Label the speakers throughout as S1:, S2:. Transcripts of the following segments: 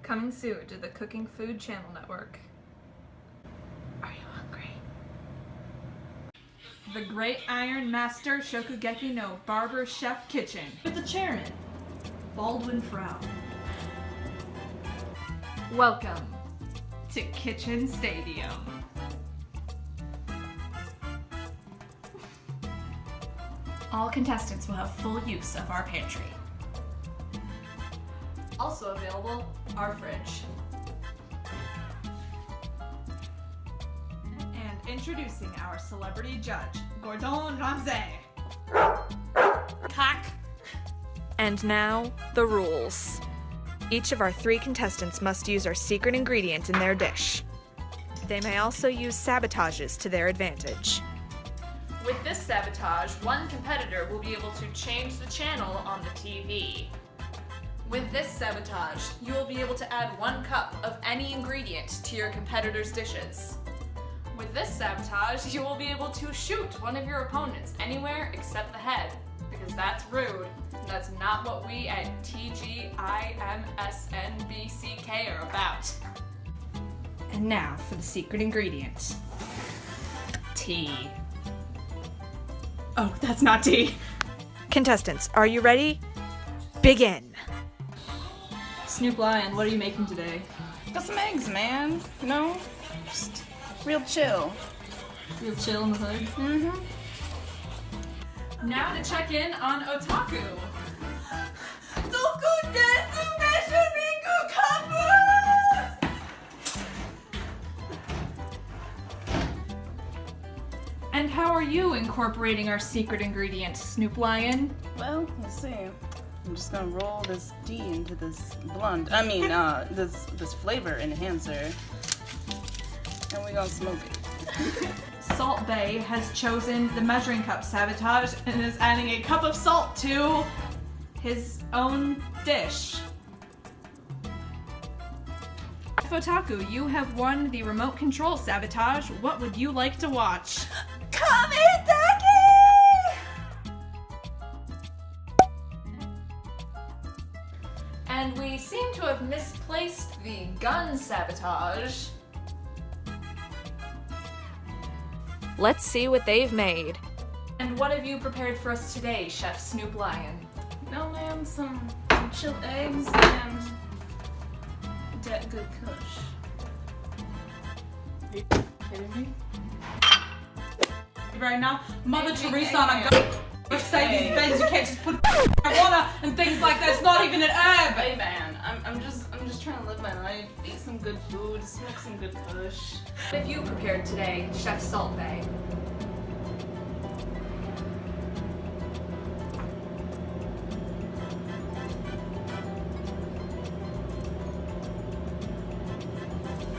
S1: coming soon to the Cooking Food Channel Network. Are you hungry? The Great Iron Master Shokugeki no Barbour Chef Kitchen.
S2: With the chairman, Baldwin Frown.
S1: Welcome to Kitchen Stadium.
S2: All contestants will have full use of our pantry.
S1: Also available, our fridge. And introducing our celebrity judge, Gordon Ramsay.
S2: Cock.
S3: And now, the rules. Each of our 3 contestants must use our secret ingredient in their dish. They may also use sabotages to their advantage.
S1: With this sabotage, one competitor will be able to change the channel on the TV. With this sabotage, you will be able to add 1 cup of any ingredient to your competitor's dishes. With this sabotage, you will be able to shoot one of your opponents anywhere except the head, because that's rude, and that's not what we at TGIMSNBCK are about.
S2: And now for the secret ingredient. Tea. Oh, that's not tea.
S3: Contestants, are you ready? Begin!
S1: Snoop Lion, what are you making today?
S4: Got some eggs, man. You know? Just real chill.
S1: Real chill in the hood.
S4: Mm-hmm.
S1: Now to check in on Otaku. And how are you incorporating our secret ingredient, Snoop Lion?
S4: Well, let's see. I'm just gonna roll this D into this this flavor enhancer. And we're gonna smoke it.
S1: Salt Bae has chosen the measuring cup sabotage and is adding a cup of salt to his own dish. Otaku, you have won the remote control sabotage. What would you like to watch? And we seem to have misplaced the gun sabotage.
S3: Let's see what they've made.
S1: And what have you prepared for us today, Chef Snoop Lion?
S4: No, man, some chilled eggs and that good kush.
S1: Are you kidding me? Right now, Mother
S4: Hey,
S1: Teresa
S4: hey,
S1: on a
S4: hey.
S1: go. Mercedes Benz, you can't just put marijuana and things like that. It's not even an herb.
S4: Hey man, I'm just trying to live my life, eat some good food, smoke some good kush.
S1: What have you prepared today, Chef Salt Bae?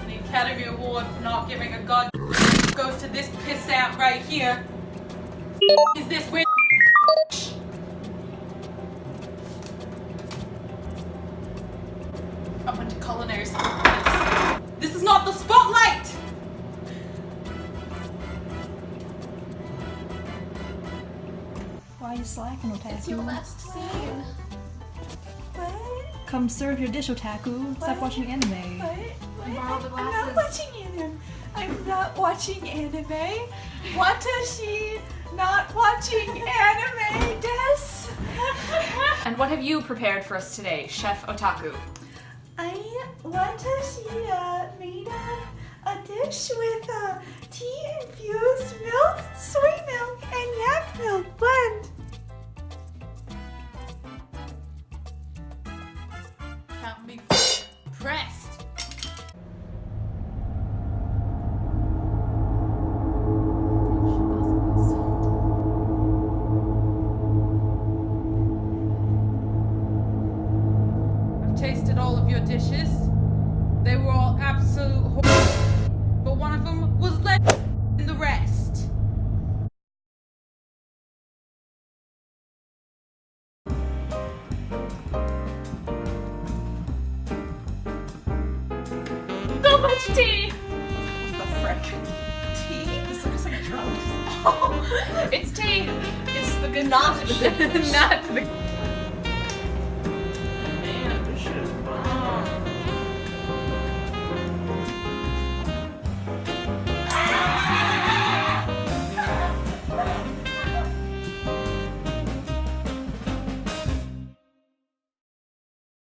S1: The Academy Award for not giving a god goes to this piss out right here. Is this weird? I went to culinary school for this. This is not the spotlight!
S2: Why are you slacking, Otaku?
S4: It's your last scene.
S2: Come serve your dish, Otaku. Stop watching anime.
S1: Borrow the
S5: I'm not
S1: glasses.
S5: watching anime. I'm not watching anime. Watashi not watching anime des.
S1: And what have you prepared for us today, Chef Otaku?
S5: Watashi made a dish with tea infused milk, soy milk, and yak milk blend.
S1: Count me pressed. I've tasted all of your dishes. They were all absolute but one of them was less than the rest. So much tea!
S4: What the frick? Tea? This looks like drugs.
S1: It's tea! It's the good not the